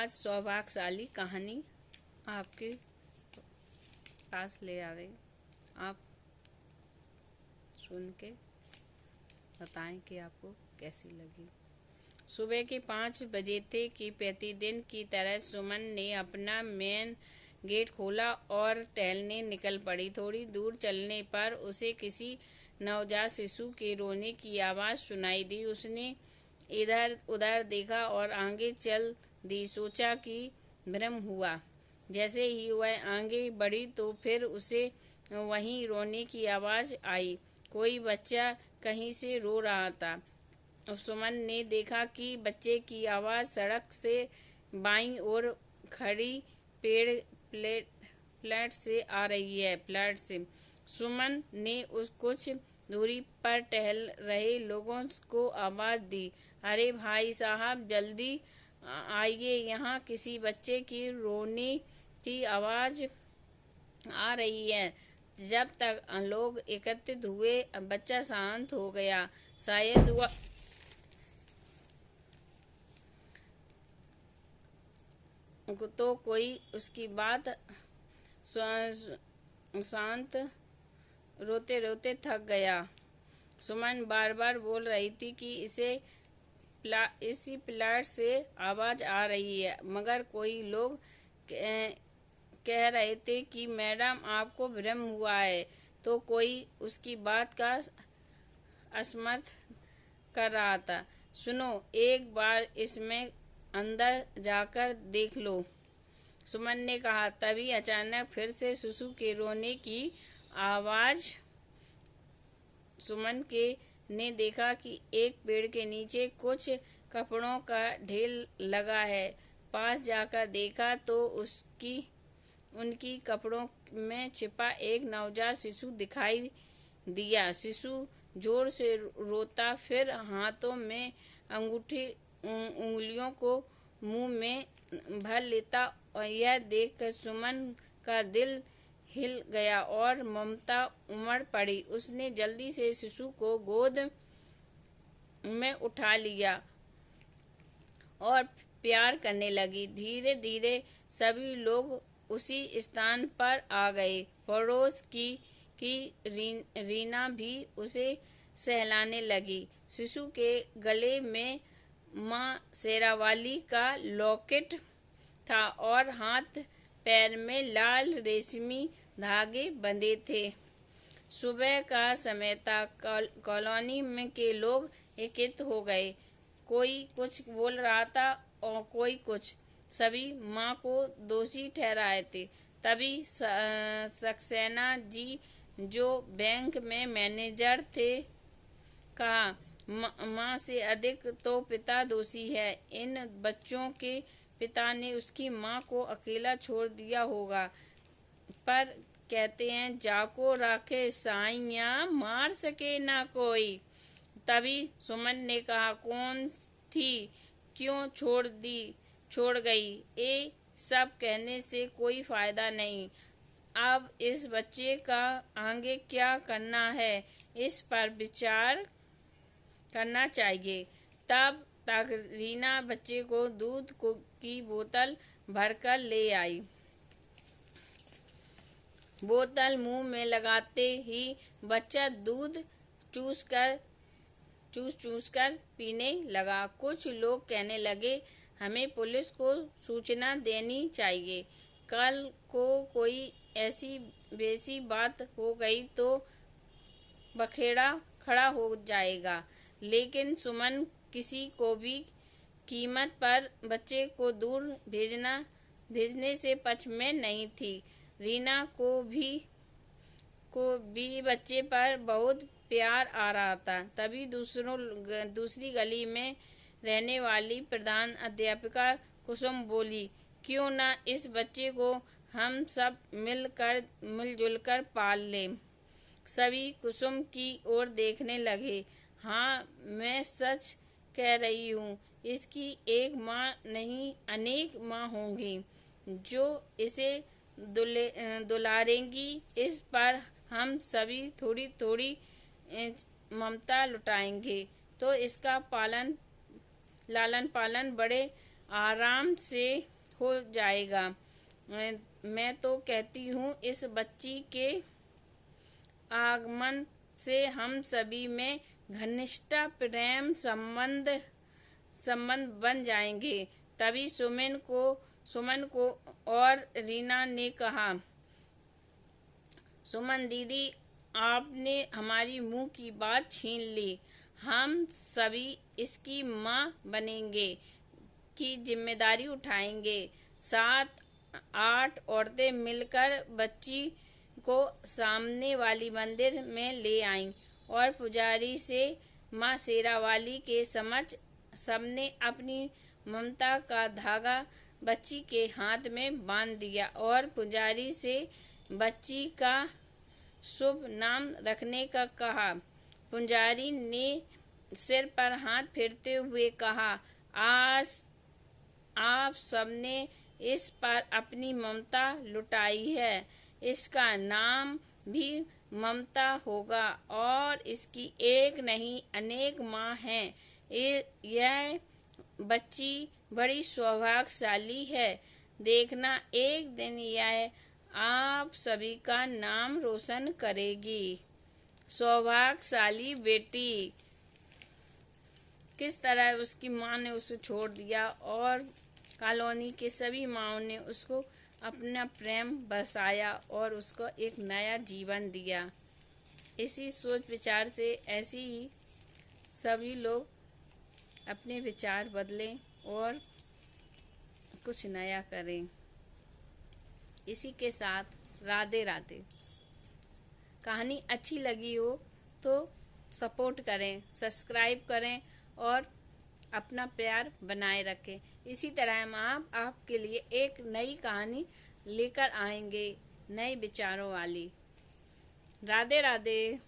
आज सौभाग्यशाली कहानी आपके पास ले आ रही। आप सुन के बताएं कि आपको कैसी लगी। सुबह के 5 बजे थे कि प्रतिदिन की तरह सुमन ने अपना मेन गेट खोला और टहलने निकल पड़ी। थोड़ी दूर चलने पर उसे किसी नवजात शिशु के रोने की आवाज़ सुनाई दी। उसने इधर उधर देखा और आगे चल दी। सोचा कि भ्रम हुआ। जैसे ही वह आगे बढ़ी तो फिर उसे वहीं रोने की आवाज़ आई। कोई बच्चा कहीं से रो रहा था। सुमन ने देखा कि बच्चे की आवाज़ सड़क से बाईं ओर खड़ी फ्लैट से आ रही है। फ्लैट से सुमन ने उस कुछ दूरी पर टहल रहे लोगों को आवाज़ दी, अरे भाई साहब जल्दी आइए, यहाँ किसी बच्चे की रोने की आवाज़ आ रही है। जब तक लोग एकत्रित हुए बच्चा शांत हो गया। शायद वह तो कोई उसकी बात शांत रोते रोते थक गया। सुमन बार बार बोल रही थी कि इसी प्लाट से आवाज़ आ रही है, मगर कोई लोग कह रहे थे कि मैडम आपको भ्रम हुआ है, तो कोई उसकी बात का असमर्थ कर रहा था। सुनो, एक बार इसमें अंदर जाकर देख लो, सुमन ने कहा। तभी अचानक फिर से शिशु के रोने की आवाज़। सुमन ने देखा कि एक पेड़ के नीचे कुछ कपड़ों का ढेर लगा है। पास जाकर देखा तो उनकी कपड़ों में छिपा एक नवजात शिशु दिखाई दिया। शिशु जोर से रोता, फिर हाथों में उंगलियों को मुंह में भर लेता। और यह देखकर सुमन का दिल हिल गया और ममता उमड़ पड़ी। उसने जल्दी से शिशु को गोद में उठा लिया और प्यार करने लगी। धीरे धीरे सभी लोग उसी स्थान पर आ गए। पड़ोस की रीना भी उसे सहलाने लगी। शिशु के गले में माँ शेरावाली का लॉकेट था और हाथ पैर में लाल रेशमी धागे बंधे थे। सुबह का समय था। कॉलोनी में के लोग एकत्रित हो गए। कोई कुछ बोल रहा था और कोई कुछ। सभी माँ को दोषी ठहराए थे। तभी सक्सेना जी, जो बैंक में मैनेजर थे, कहा, माँ से अधिक तो पिता दोषी है। इन बच्चों के पिता ने उसकी माँ को अकेला छोड़ दिया होगा, पर कहते हैं जाको राखे साइयाँ, मार सके ना कोई। तभी सुमन ने कहा, कौन थी, क्यों छोड़ गई? ये सब कहने से कोई फायदा नहीं। अब इस बच्चे का आगे क्या करना है, इस पर विचार करना चाहिए। तब तक रीना बच्चे को दूध की बोतल भरकर ले आई। बोतल मुंह में लगाते ही बच्चा दूध चूस कर पीने लगा। कुछ लोग कहने लगे, हमें पुलिस को सूचना देनी चाहिए। कल को कोई ऐसी वैसी बात हो गई तो बखेड़ा खड़ा हो जाएगा। लेकिन सुमन किसी को भी कीमत पर बच्चे को दूर भेजने से पक्ष में नहीं थी। रीना को भी बच्चे पर बहुत प्यार आ रहा था। तभी दूसरी गली में रहने वाली प्रधान अध्यापिका कुसुम बोली, क्यों ना इस बच्चे को हम सब मिलजुल कर पाल लें। सभी कुसुम की ओर देखने लगे। हाँ, मैं सच कह रही हूँ, इसकी एक माँ नहीं अनेक माँ होंगी जो इसे दुलारेंगी। इस पर हम सभी थोड़ी थोड़ी ममता लुटाएंगे तो इसका लालन पालन बड़े आराम से हो जाएगा। मैं तो कहती हूँ इस बच्ची के आगमन से हम सभी में घनिष्ठ प्रेम संबंध बन जाएंगे। तभी सुमन को और रीना ने कहा, सुमन दीदी, आपने हमारी मुंह की बात छीन ली। हम सभी इसकी माँ बनेंगे की जिम्मेदारी उठाएंगे। 7-8 औरतें मिलकर बच्ची को सामने वाली मंदिर में ले आईं और पुजारी से माँ शेरावाली के समक्ष सबने अपनी ममता का धागा बच्ची के हाथ में बांध दिया और पुजारी से बच्ची का शुभ नाम रखने का कहा। पुजारी ने सिर पर हाथ फेरते हुए कहा, आज आप सबने इस पर अपनी ममता लुटाई है। इसका नाम भी ममता होगा और इसकी एक नहीं अनेक माँ हैं। यह बच्ची बड़ी सौभाग्यशाली है। देखना एक दिन यह आप सभी का नाम रोशन करेगी। सौभाग्यशाली बेटी। किस तरह उसकी माँ ने उसे छोड़ दिया और कॉलोनी के सभी माँओं ने उसको अपना प्रेम बरसाया और उसको एक नया जीवन दिया। इसी सोच विचार से ऐसे ही सभी लोग अपने विचार बदलें और कुछ नया करें। इसी के साथ राधे राधे। कहानी अच्छी लगी हो तो सपोर्ट करें, सब्सक्राइब करें और अपना प्यार बनाए रखें। इसी तरह हम आपके लिए एक नई कहानी लेकर आएंगे, नए विचारों वाली। राधे राधे।